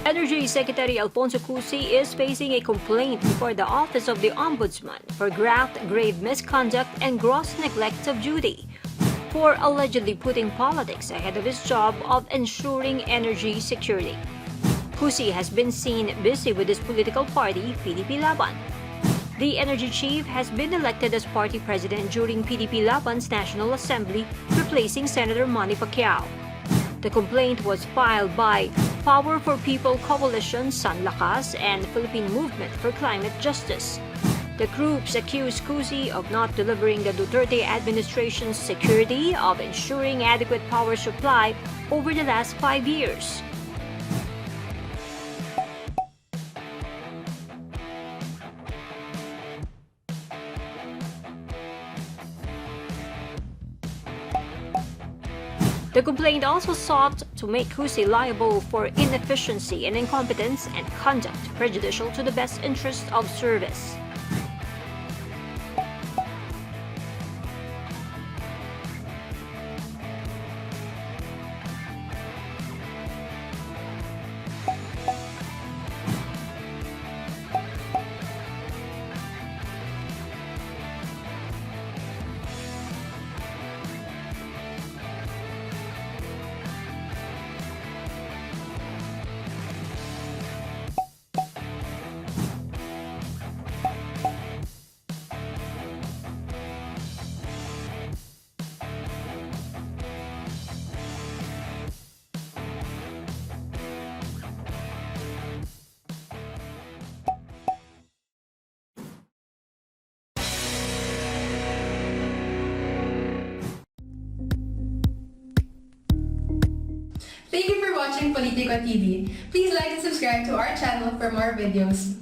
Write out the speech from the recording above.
Energy Secretary Alfonso Cusi is facing a complaint before the Office of the Ombudsman for grave misconduct and gross neglect of duty, for allegedly putting politics ahead of his job of ensuring energy security. Cusi has been seen busy with his political party, PDP-Laban. The energy chief has been elected as party president during PDP-Laban's National Assembly, replacing Senator Manny Pacquiao. The complaint was filed by Power for People Coalition, San Lakas, and Philippine Movement for Climate Justice. The groups accuse Cusi of not delivering the Duterte administration's security of ensuring adequate power supply over the last 5 years. The complaint also sought to make Cusi liable for inefficiency and incompetence and conduct prejudicial to the best interest of service. Thank you for watching Politico TV. Please like and subscribe to our channel for more videos.